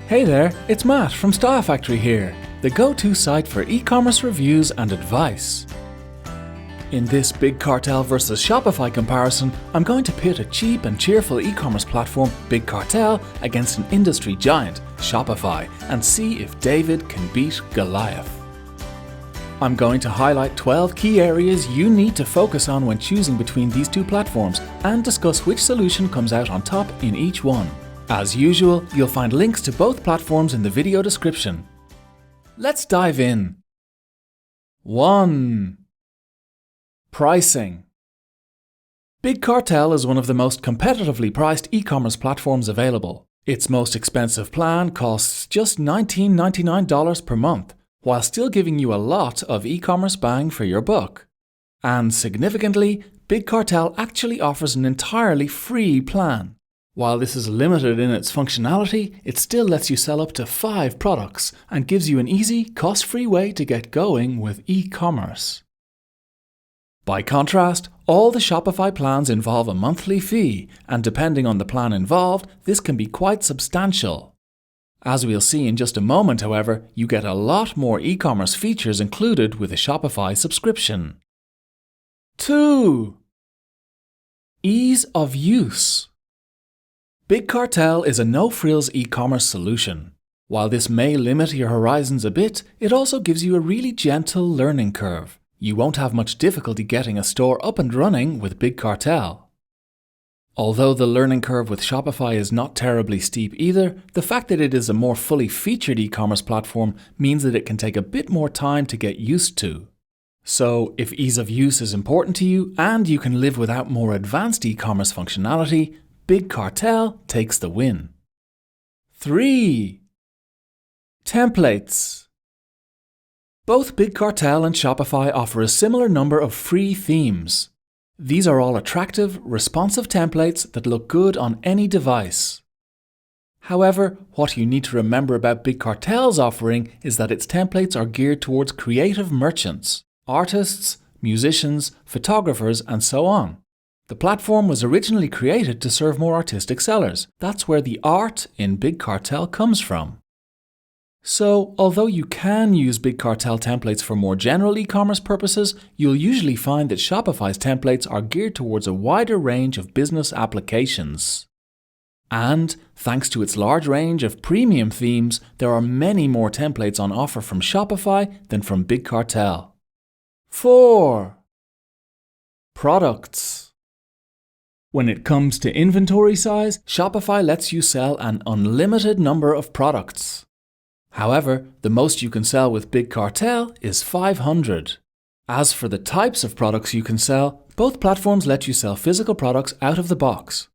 Hey there, it's Matt from Style Factory here, the go-to site for e-commerce reviews and advice. In this Big Cartel versus Shopify comparison, I'm going to pit a cheap and cheerful e-commerce platform, Big Cartel, against an industry giant, Shopify, and see if David can beat Goliath. I'm going to highlight 12 key areas you need to focus on when choosing between these two platforms and discuss which solution comes out on top in each one. As usual, you'll find links to both platforms in the video description. Let's dive in. 1. Pricing. Big Cartel is one of the most competitively priced e-commerce platforms available. Its most expensive plan costs just $19.99 per month, while still giving you a lot of e-commerce bang for your buck. And significantly, Big Cartel actually offers an entirely free plan. While this is limited in its functionality, it still lets you sell up to 5 products and gives you an easy, cost-free way to get going with e-commerce. By contrast, all the Shopify plans involve a monthly fee, and depending on the plan involved, this can be quite substantial. As we'll see in just a moment, however, you get a lot more e-commerce features included with a Shopify subscription. 2. Ease of use. Big Cartel is a no-frills e-commerce solution. While this may limit your horizons a bit, it also gives you a really gentle learning curve. You won't have much difficulty getting a store up and running with Big Cartel. Although the learning curve with Shopify is not terribly steep either, the fact that it is a more fully featured e-commerce platform means that it can take a bit more time to get used to. So, if ease of use is important to you and you can live without more advanced e-commerce functionality, Big Cartel takes the win. 3. Templates. Both Big Cartel and Shopify offer a similar number of free themes. These are all attractive, responsive templates that look good on any device. However, what you need to remember about Big Cartel's offering is that its templates are geared towards creative merchants, artists, musicians, photographers, and so on. The platform was originally created to serve more artistic sellers. That's where the art in Big Cartel comes from. So, although you can use Big Cartel templates for more general e-commerce purposes, you'll usually find that Shopify's templates are geared towards a wider range of business applications. And, thanks to its large range of premium themes, there are many more templates on offer from Shopify than from Big Cartel. 4. Products. When it comes to inventory size, Shopify lets you sell an unlimited number of products. However, the most you can sell with Big Cartel is 500. As for the types of products you can sell, both platforms let you sell physical products out of the box.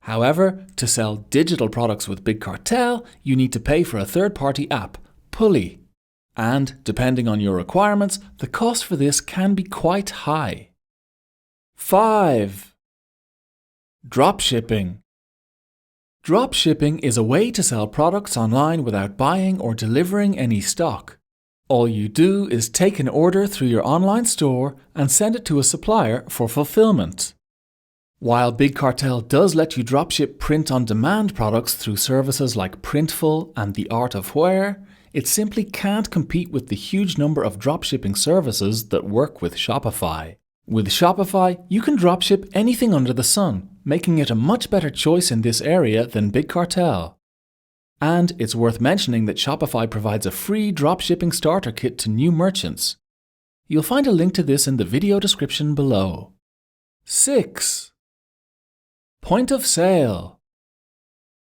However, to sell digital products with Big Cartel, you need to pay for a third-party app, Pulley. And, depending on your requirements, the cost for this can be quite high. 5. Dropshipping. Dropshipping is a way to sell products online without buying or delivering any stock. All you do is take an order through your online store and send it to a supplier for fulfillment. While Big Cartel does let you dropship print-on-demand products through services like Printful and The Art of Where, it simply can't compete with the huge number of dropshipping services that work with Shopify. With Shopify, you can dropship anything under the sun, making it a much better choice in this area than Big Cartel. And it's worth mentioning that Shopify provides a free dropshipping starter kit to new merchants. You'll find a link to this in the video description below. 6. Point of sale.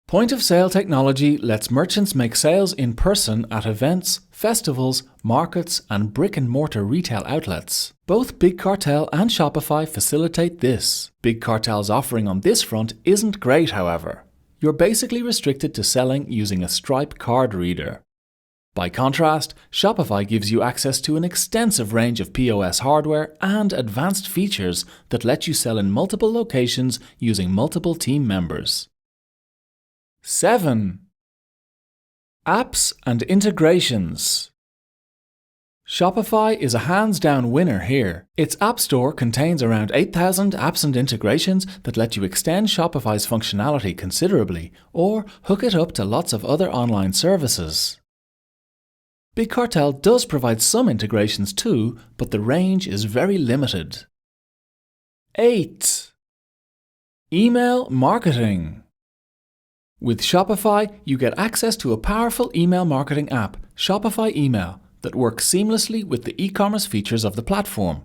Point of sale technology lets merchants make sales in person at events, festivals, markets, and brick-and-mortar retail outlets. Both Big Cartel and Shopify facilitate this. Big Cartel's offering on this front isn't great, however. You're basically restricted to selling using a Stripe card reader. By contrast, Shopify gives you access to an extensive range of POS hardware and advanced features that let you sell in multiple locations using multiple team members. 7. Apps and integrations. Shopify is a hands-down winner here. Its App Store contains around 8,000 apps and integrations that let you extend Shopify's functionality considerably or hook it up to lots of other online services. Big Cartel does provide some integrations too, but the range is very limited. 8. Email marketing. With Shopify, you get access to a powerful email marketing app, Shopify Email, that works seamlessly with the e-commerce features of the platform.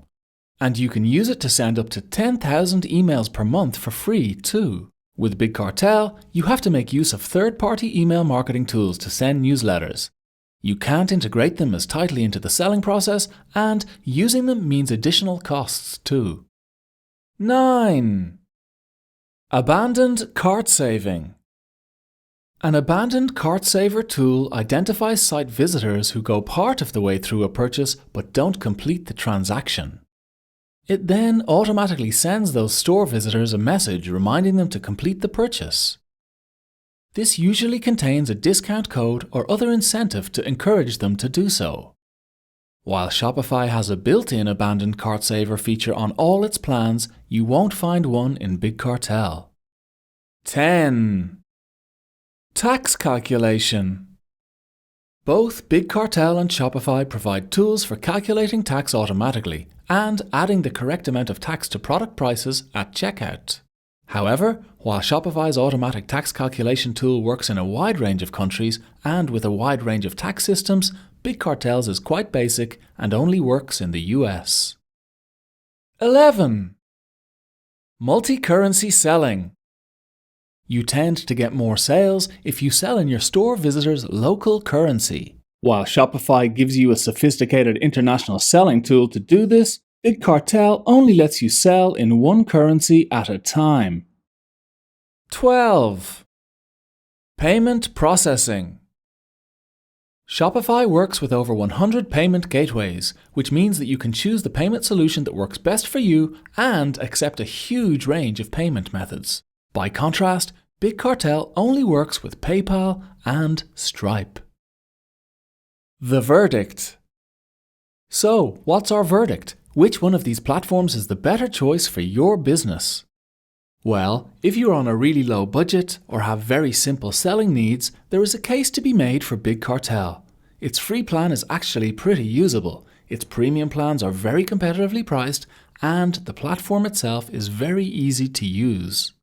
And you can use it to send up to 10,000 emails per month for free too. With Big Cartel, you have to make use of third-party email marketing tools to send newsletters. You can't integrate them as tightly into the selling process, and using them means additional costs too. 9. Abandoned cart saving. An abandoned cart saver tool identifies site visitors who go part of the way through a purchase but don't complete the transaction. It then automatically sends those store visitors a message reminding them to complete the purchase. This usually contains a discount code or other incentive to encourage them to do so. While Shopify has a built-in abandoned cart saver feature on all its plans, you won't find one in Big Cartel. 10. Tax calculation. Both Big Cartel and Shopify provide tools for calculating tax automatically and adding the correct amount of tax to product prices at checkout. However, while Shopify's automatic tax calculation tool works in a wide range of countries and with a wide range of tax systems, Big Cartel's is quite basic and only works in the US. 11. MultiCurrency Selling. You tend to get more sales if you sell in your store visitors' local currency. While Shopify gives you a sophisticated international selling tool to do this, Big Cartel only lets you sell in one currency at a time. 12. Payment processing. Shopify works with over 100 payment gateways, which means that you can choose the payment solution that works best for you and accept a huge range of payment methods. By contrast, Big Cartel only works with PayPal and Stripe. The verdict. So, what's our verdict? Which one of these platforms is the better choice for your business? Well, if you're on a really low budget or have very simple selling needs, there is a case to be made for Big Cartel. Its free plan is actually pretty usable, its premium plans are very competitively priced, and the platform itself is very easy to use.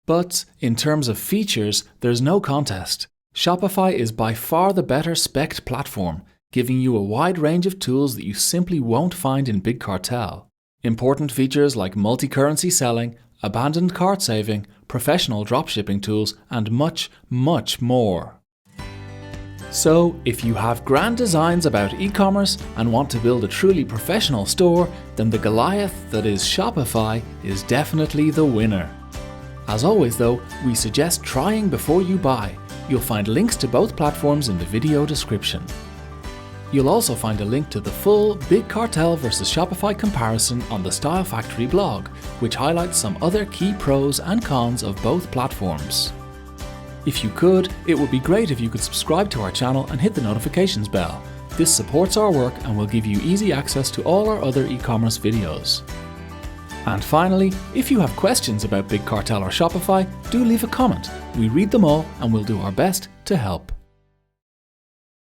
But in terms of features, there's no contest. Shopify is by far the better-specced platform, giving you a wide range of tools that you simply won't find in Big Cartel. Important features like multi-currency selling, abandoned cart saving, professional dropshipping tools, and much, much more. So, if you have grand designs about e-commerce and want to build a truly professional store, then the Goliath that is Shopify is definitely the winner. As always though, we suggest trying before you buy. You'll find links to both platforms in the video description. You'll also find a link to the full Big Cartel versus Shopify comparison on the Style Factory blog, which highlights some other key pros and cons of both platforms. If you could, it would be great if you could subscribe to our channel and hit the notifications bell. This supports our work and will give you easy access to all our other e-commerce videos. And finally, if you have questions about Big Cartel or Shopify, do leave a comment. We read them all and we'll do our best to help.